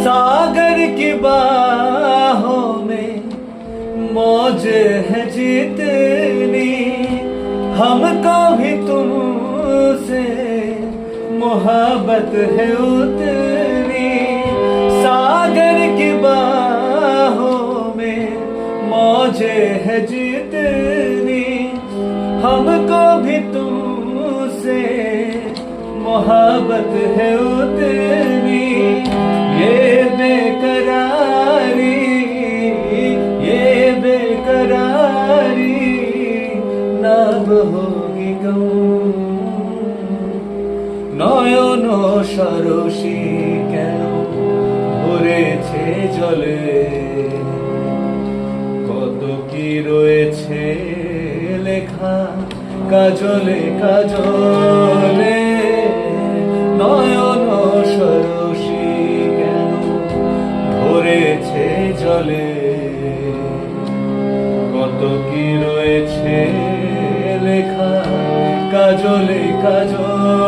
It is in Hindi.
सागर की बाहों में मौज है जितनी, हमको भी तुमसे मोहब्बत है उतनी। सागर की बाहों में मौज है जितनी, हमको भी तुमसे मोहब्बत है उतनी। ये बेकरारी, ये बेकरारी नाम होगी गम। নয়ন সরসী কেন ভরেছে জলে, কত কি রয়েছে লেখা কাজলে কাজলে। নয়ন সরসী কেন ভরেছে জলে, কত কি রয়েছে লেখা কাজলে কাজলে।